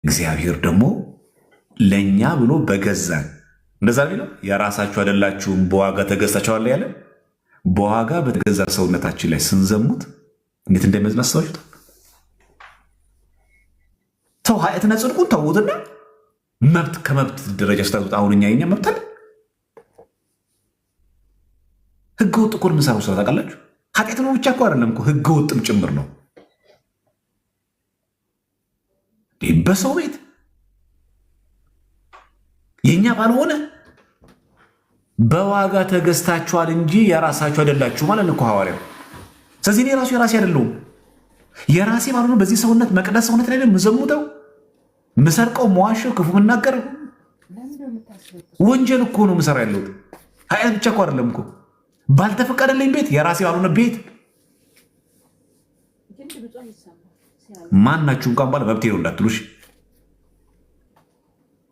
እግዚአብሔር ደግሞ ለእኛ ብሎ በገዛን እንደዛ የሚለው የራሳችሁ አይደላችሁም በዋጋ ተገዝታችኋል ያለ በዋጋ በተገዛ ሰውነታችን ላይ ስንዘሙት እንዴት እንደሚያስመስላችሁ ተው ኃጢአትና ጽድቁን ተውትና መብት ከመብት ደረጃ ስታጡት አሁን እኛ የኛ መብት አለ። ህገ ወጥ እኮ የምንሰራው ስራ ታውቃላችሁ። ኃጢአት ነው ብቻ እኮ አይደለም እኮ ህገ ወጥም ጭምር ነው። በሰው ቤት የኛ ባልሆነ በዋጋ ተገዝታችኋል እንጂ የራሳችሁ አይደላችሁ ማለት ነው ሐዋርያው። ስለዚህ እኔ ራሱ የራሴ አይደለሁም። የራሴ ባልሆነ በዚህ ሰውነት መቅደስ ሰውነት ላይ ምዘሙተው ምሰርቀው መዋሸው ክፉ ምናገር ወንጀል እኮ ነው ምሰራ ያለሁት። ኃጢአት ብቻ እኮ አይደለም እኮ ባልተፈቀደልኝ ቤት የራሴ ባልሆነ ቤት ማናችሁ እንኳን ባለ መብቴ ነው እንዳትሉሽ።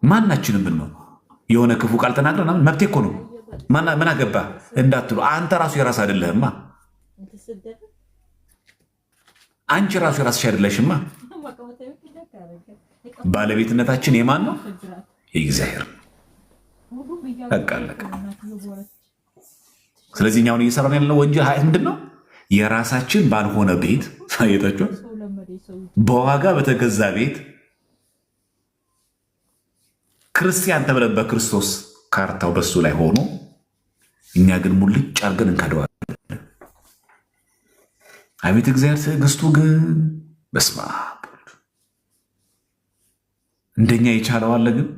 ማናችንም ብን ነው የሆነ ክፉ ቃል ተናግረን መብቴ እኮ ነው ምን አገባ እንዳትሉ። አንተ ራሱ የራስ አይደለህማ። አንቺ ራሱ የራስሽ አይደለሽማ። ባለቤትነታችን የማን ነው? የእግዚአብሔር ነው። በቃ አለቀ። ስለዚህ እኛውን እየሰራን ያለው ወንጀል ኃጢአት ምንድን ነው? የራሳችን ባልሆነ ቤት ሳይታችሁ በዋጋ በተገዛ ቤት ክርስቲያን ተብለን በክርስቶስ ካርታው በሱ ላይ ሆኖ እኛ ግን ሙልጭ አድርገን እንከደዋለን። አቤት እግዚአብሔር ትዕግስቱ ግን በስመ አብ እንደኛ የቻለው አለ። ግን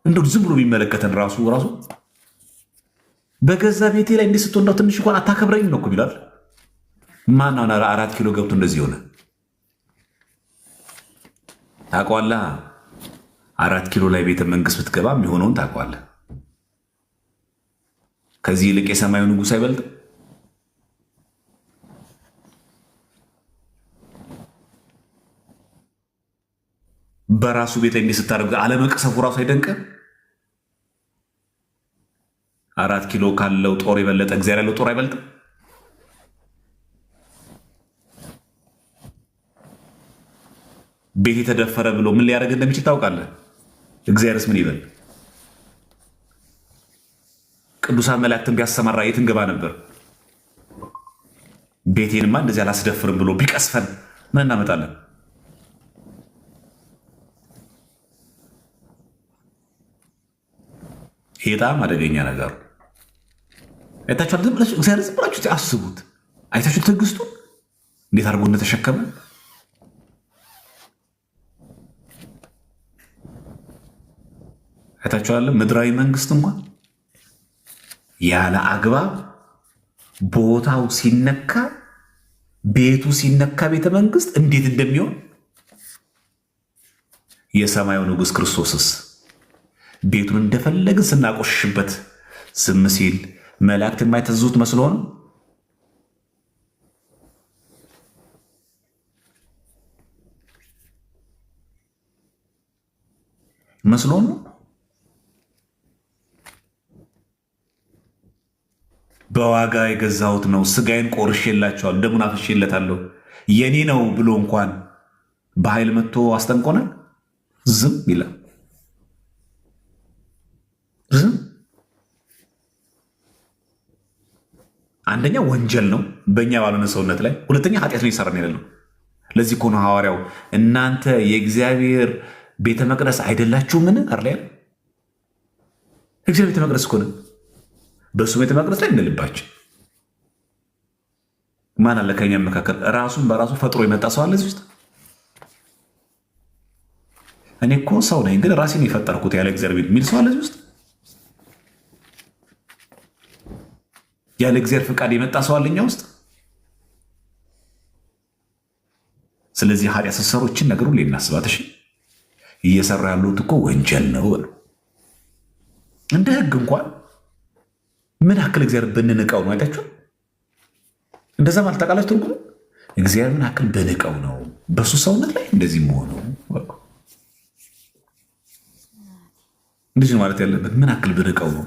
እንደው ዝም ብሎ የሚመለከተን ራሱ በገዛ ቤቴ ላይ እንዲህ ስትሆን ትንሽ እንኳን አታከብረኝም ነው እኮ ይላል። ማነው 4 ኪሎ ገብቶ እንደዚህ ሆነ? ታውቀዋለህ? 4 ኪሎ ላይ ቤተ መንግስት ብትገባ የሚሆነውን ታውቀዋለህ። ከዚህ ይልቅ የሰማዩ ንጉሥ አይበልጥም? በራሱ ቤት ላይ እንዲህ ስታደርግ አለመቅሰፉ ራሱ አይደንቅም? 4 ኪሎ ካለው ጦር የበለጠ እግዚአብሔር ያለው ጦር አይበልጥም? ቤት የተደፈረ ብሎ ምን ሊያደርግ እንደሚችል ታውቃለህ? እግዚአብሔርስ ምን ይበል? ቅዱሳን መላእክትን ቢያሰማራ የት እንገባ ነበር? ቤቴንማ እንደዚህ አላስደፍርም ብሎ ቢቀስፈን ምን እናመጣለን? ይሄ በጣም አደገኛ ነገር አይታችኋል። ዝም ብላችሁ እግዚአብሔር ዝም ብላችሁ አስቡት። አይታችሁ ትዕግስቱ እንዴት አድርጎ እንደተሸከመ አይታችኋል። ምድራዊ መንግስት እንኳን ያለ አግባብ ቦታው ሲነካ ቤቱ ሲነካ ቤተ መንግስት እንዴት እንደሚሆን የሰማዩ ንጉሥ ክርስቶስስ ቤቱን እንደፈለግን ስናቆሽሽበት ዝም ሲል መላእክት የማይተዙት መስሎ ነው? መስሎ ነው? በዋጋ የገዛሁት ነው፣ ስጋዬን ቆርሼላቸዋል፣ ደሙን አፍሼለታለሁ፣ የኔ ነው ብሎ እንኳን በኃይል መጥቶ አስጠንቆናል። ዝም ይላል። አንደኛ ወንጀል ነው በእኛ ባልሆነ ሰውነት ላይ፣ ሁለተኛ ኃጢአት ነው ይሰራን ያለው። ለዚህ እኮ ነው ሐዋርያው እናንተ የእግዚአብሔር ቤተ መቅደስ አይደላችሁምን? አርላ እግዚአብሔር ቤተ መቅደስ እኮ ነው። በእሱ ቤተ መቅደስ ላይ እንልባችን ማን አለ ከኛ መካከል ራሱን በራሱ ፈጥሮ የመጣ ሰው አለ እዚህ ውስጥ? እኔ እኮ ሰው ነኝ ግን ራሴን የፈጠርኩት ያለ እግዚአብሔር የሚል ሰው አለ እዚህ ውስጥ? ያለ እግዚአብሔር ፍቃድ የመጣ ሰው አለኛ ውስጥ? ስለዚህ ኃጢአት ስትሰሩችን ነገሩ ሊናስባት እሺ፣ እየሰራ ያሉት እኮ ወንጀል ነው በሉ። እንደ ህግ እንኳን ምን ያክል እግዚአብሔር ብንንቀው ነው? አይታችሁ እንደዛ ማለት ታውቃላችሁ ትርጉሙ። እግዚአብሔር ምን ያክል ብንቀው ነው በሱ ሰውነት ላይ እንደዚህ መሆኑ። እንደዚህ ማለት ያለበት ምን ያክል ብንቀው ነው።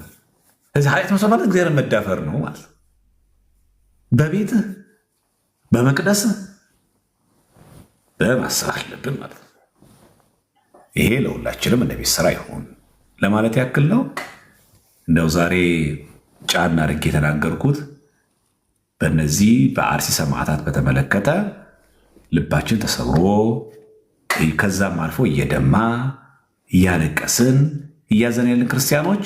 ስለዚህ ኃጢአት መስራት ማለት እግዚአብሔርን መዳፈር ነው ማለት ነው። በቤትህ በመቅደስህ ማሰብ አለብን ማለት ነው። ይሄ ለሁላችንም እንደ ቤት ስራ ይሆን ለማለት ያክል ነው። እንደው ዛሬ ጫና አድርጌ የተናገርኩት በእነዚህ በአርሲ ሰማዕታት በተመለከተ ልባችን ተሰብሮ ከዛም አልፎ እየደማ እያለቀስን እያዘን ያለን ክርስቲያኖች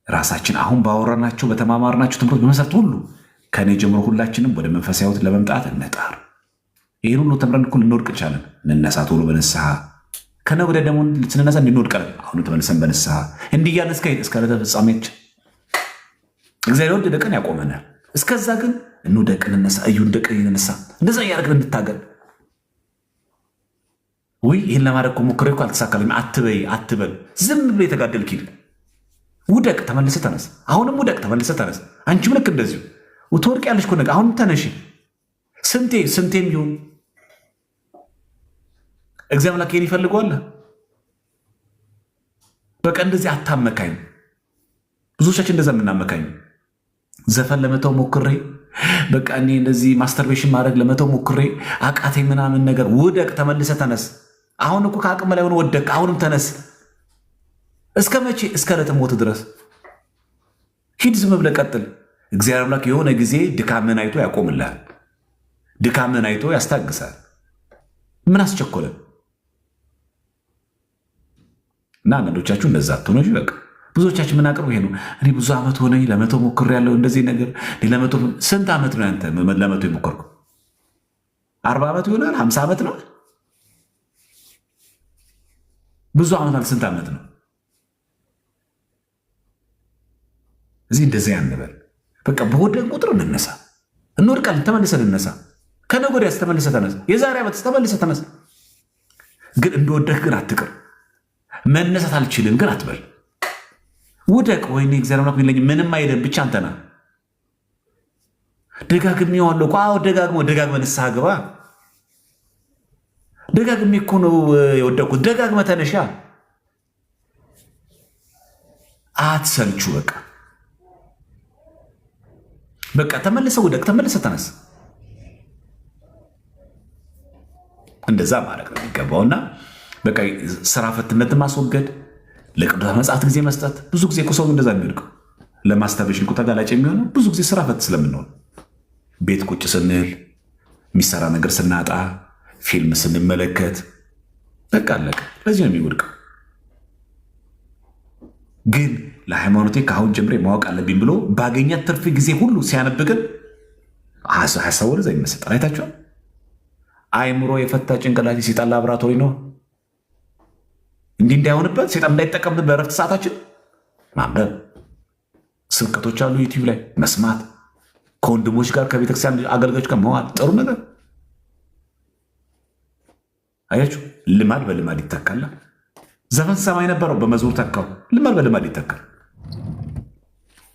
ራሳችን አሁን ባወራናቸው በተማማርናቸው ትምህርቶች በመሰረት ሁሉ ከኔ ጀምሮ ሁላችንም ወደ መንፈሳዊ ሕይወት ለመምጣት እንጣር። ይህን ሁሉ ተምረን እኮ ልንወድቅ እንችላለን። እንነሳ ቶሎ በንስሐ ከነገ ወዲያ ደግሞ ስንነሳ እንድንወድቃለን። አሁን ተመልሰን በንስሐ እንዲህ እያልን እስከ ዕለተ ፍጻሜያችን እግዚአብሔር ወደ ቀን ያቆመናል። እስከዛ ግን እንውደቅ፣ እንነሳ፣ እዩ እንደቀ እንነሳ፣ እንደዛ እያደረግን እንታገል። ወይ ይህን ለማድረግ እኮ ሞክሬ እኮ አልተሳካልኝ አትበል። ዝም ብሎ የተጋደልክ ሂድ። ውደቅ፣ ተመልሰህ ተነስ። አሁንም ውደቅ፣ ተመልሰህ ተነስ። አንቺም ልክ እንደዚሁ ትወድቂያለሽ እኮ ነገ። አሁንም ተነሺ። ስንቴም ይሁን እግዚአብሔር አምላክ ይሄን ይፈልገዋል። በቃ እንደዚህ አታመካኝ። ብዙዎቻችን እንደዛ የምናመካኝ ዘፈን ለመተው ሞክሬ በቃ እኔ እንደዚህ ማስተርቤሽን ማድረግ ለመተው ሞክሬ አቃተኝ ምናምን ነገር። ውደቅ፣ ተመልሰህ ተነስ። አሁን እኮ ከአቅም በላይ ሆነ ወደቅ። አሁንም ተነስ። እስከ መቼ? እስከ ዕለተ ሞት ድረስ ሂድ። ዝም ብለህ ቀጥል። እግዚአብሔር አምላክ የሆነ ጊዜ ድካምን አይቶ ያቆምልሃል። ድካምን አይቶ ያስታግሳል። ምን አስቸኮለ? እና አንዳንዶቻችሁ እንደዛ አትሆኑ። በቃ ብዙዎቻችን የምናቀርበው ይሄ ነው። እኔ ብዙ ዓመት ሆነኝ ለመተው ሞክሬያለሁ እንደዚህ ነገር። ስንት ዓመት ነው አንተ ለመተው የሞከርከው? 40 ዓመት ይሆናል? 50 ዓመት ነው? ብዙ ዓመት ስንት ዓመት ነው? እዚህ እንደዚህ አንበል። በቃ በወደቅን ቁጥር እንነሳ። እንወድቃለን፣ ተመልሰን እንነሳ። ከነገ ወዲያስ ተመልሰህ ተነሳ። የዛሬ ዓመት ተመልሰህ ተነሳ። ግን እንደወደቅህ ግን አትቅር። መነሳት አልችልም ግን አትበል። ውደቅ። ወይኔ እግዚአብሔር አምላክ የሚለኝ ምንም አይደለም ብቻ አንተና ደጋግሜዋለሁ እኮ። አዎ ደጋግመህ ንስሐ ግባ። ደጋግሜ እኮ ነው የወደቅኩት። ደጋግመህ ተነሻ። አትሰልቹ። በቃ ተመልሰህ ውደቅ፣ ተመልሰህ ተነስ። እንደዛ ማድረግ ነው የሚገባውና በቃ ስራ ፈትነትን ማስወገድ፣ ለቅዱሳት መጽሐፍት ጊዜ መስጠት። ብዙ ጊዜ ሰው እንደዛ የሚወድቀው ለማስታበሽን ተጋላጭ የሚሆነው ብዙ ጊዜ ስራ ፈት ስለምንሆን፣ ቤት ቁጭ ስንል፣ የሚሰራ ነገር ስናጣ፣ ፊልም ስንመለከት፣ በቃ አለቀ። ለዚህ ነው የሚወድቀው። ግን ለሃይማኖቴ ከአሁን ጀምሬ ማወቅ አለብኝ ብሎ ባገኛት ትርፍ ጊዜ ሁሉ ሲያነብግን ሀሳብ ወደዛ ይመሰጣል። አይታችኋል? አይምሮ የፈታ ጭንቅላት የሴጣን ላቦራቶሪ ነው። እንዲህ እንዳይሆንበት ሴጣን እንዳይጠቀምበት በእረፍት ሰዓታችን ማንበብ፣ ስብከቶች አሉ ዩቲዩብ ላይ መስማት፣ ከወንድሞች ጋር ከቤተክርስቲያን አገልጋዮች ጋር መዋል ጥሩ ነገር። አያችሁ፣ ልማድ በልማድ ይተካል። ዘፈን ሰማ የነበረው በመዝሙር ተካው። ልማድ በልማድ ይተካል።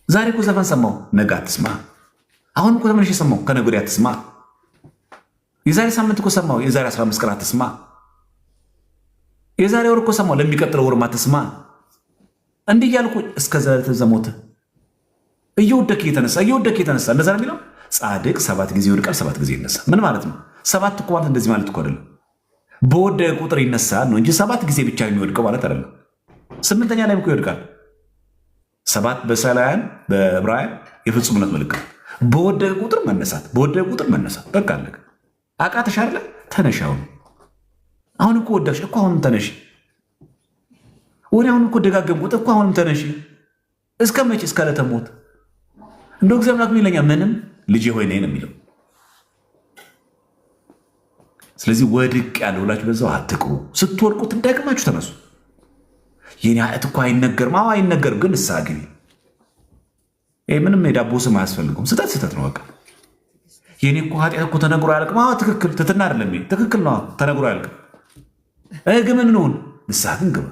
ዛሬ እኮ ዘፈን ሰማው፣ ነገ አትስማ። አሁን እኮ ተመልሼ ሰማው፣ ከነገ ወዲያ አትስማ። የዛሬ ሳምንት እኮ ሰማው፣ የዛሬ 15 ቀን አትስማ። የዛሬ ወር እኮ ሰማው፣ ለሚቀጥለው ወር አትስማ። እንዲህ እያልኩ እስከ ዘላለተ ሞት እየወደክ የተነሳ እንደዛ ነው የሚለው። ጻድቅ 7 ጊዜ ይወድቃል፣ 7 ጊዜ ይነሳ። ምን ማለት ነው? 7 እኮ ማለት እንደዚህ ማለት እኮ አይደለም። በወደቀ ቁጥር ይነሳል ነው እንጂ 7 ጊዜ ብቻ የሚወድቀው ማለት አይደለም። 8ኛ ላይ እኮ ይወድቃል። 7 በእስራኤላውያን በዕብራውያን የፍጹምነት ምልክት። በወደቀ ቁጥር መነሳት፣ በቃ አለቀ። አቃተሽ አይደለ? ተነሽ። አሁን እኮ ወዳሽ እኮ አሁንም ተነሽ። ወዲያውኑ እኮ ደጋገምኩት እኮ አሁንም ተነሽ። እስከ መቼ? እስከ ዕለተ ሞት። እንደው እግዚአብሔር አምላክ ይለኛል ምንም ልጄ ሆይ ነኝ ነው የሚለው። ስለዚህ ወድቅ ያለው ብላችሁ በዛው አትቅሩ። ስትወድቁት እንዳይቀማችሁ ተነሱ። የኔ ኃጢአት እኮ አይነገርም። አዎ አይነገርም፣ ግን ንስሐ ግቢ። ይሄ ምንም የዳቦ ስም አያስፈልጉም። ስህተት ነው በቃ። የኔ እኮ ኃጢአት እኮ ተነግሮ አያልቅም። አዎ ትክክል፣ ትትና አይደለም ትክክል ነው። ተነግሮ አያልቅም። ግን ምን እንሆን? ንስሐ ግን ግባ።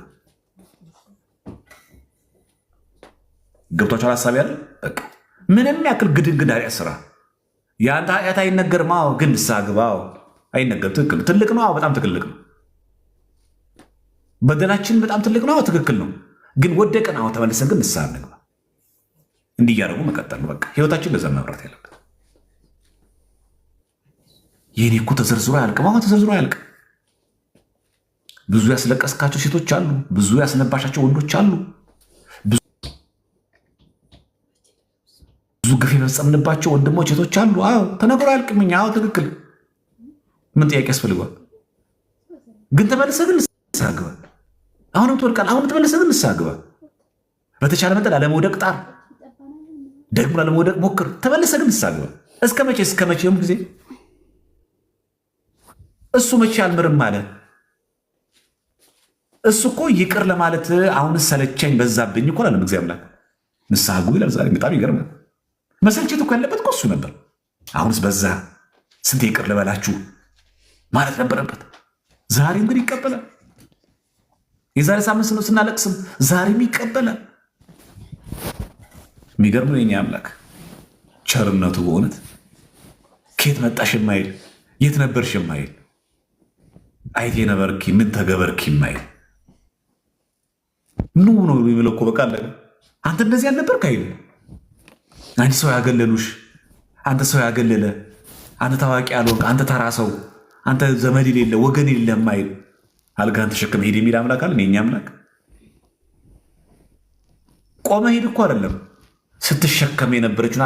ገብቷችኋል ሀሳብ ያለ በቃ ምንም ያክል ግድንግድ ኃጢአት ስራ የአንተ ኃጢአት አይነገርም። አዎ ግን ንስሐ ግባ። አይነገርም። ትክክል ትልቅ ነው። በጣም ትልቅ ነው። በደላችን በጣም ትልቅ ነው። ትክክል ነው። ግን ወደቀን። ተመልሰን ግን ንስሐ እንግባ። እንዲህ እያደረጉ መቀጠል ነው በቃ ህይወታችን በዛ መብራት ያለበት። የኔ እኮ ተዘርዝሮ አያልቅም። ተዘርዝሮ አያልቅም። ብዙ ያስለቀስካቸው ሴቶች አሉ። ብዙ ያስነባሻቸው ወንዶች አሉ። ብዙ ግፍ የፈጸምንባቸው ወንድሞች ሴቶች አሉ። አዎ ተነግሮ አያልቅምኛ። አዎ ትክክል። ምን ጥያቄ ያስፈልገዋል? ግን ተመልሰህ ግን ንስሐ ግባ። አሁንም ትወድቃለህ። አሁንም ተመልሰህ ግን ንስሐ ግባ። በተቻለ መጠን ላለመውደቅ ጣር። ደግሞ ላለመውደቅ ሞክር። ተመልሰህ ግን ንስሐ ግባ። እስከ መቼ? እስከ መቼም ጊዜ እሱ መቼ አልምርም አለ? እሱ እኮ ይቅር ለማለት አሁን ሰለቸኝ በዛብኝ እኮ አላለም። እግዚአብሔር አምላክ ንስሐ ግቡ ይላል። ዛሬ በጣም ይገርማል። መሰልቸት እኮ ያለበት እኮ እሱ ነበር። አሁንስ በዛ። ስንት ይቅር ልበላችሁ ማለት ነበረበት። ዛሬም ግን ይቀበላል። የዛሬ ሳምንት ነው ስናለቅስም፣ ዛሬም ይቀበላል። የሚገርም ነው የኛ አምላክ ቸርነቱ በእውነት ከየት መጣሽ የማይል የት ነበርሽ የማይል አይቴ ነበርኪ ምን ተገበርኪ የማይል ኑ ነው የሚለው እኮ በቃ አንተ እንደዚህ አልነበርክ አይል። አንቺ ሰው ያገለሉሽ፣ አንተ ሰው ያገለለ፣ አንተ ታዋቂ ያልሆንክ፣ አንተ ተራ ሰው፣ አንተ ዘመድ የሌለ ወገን የሌለ የማይል አልጋን ተሸክመ ሄድ የሚል አምላክ አለ። የኛ አምላክ ቆመ ሄድ እኮ አይደለም ስትሸከም የነበረችን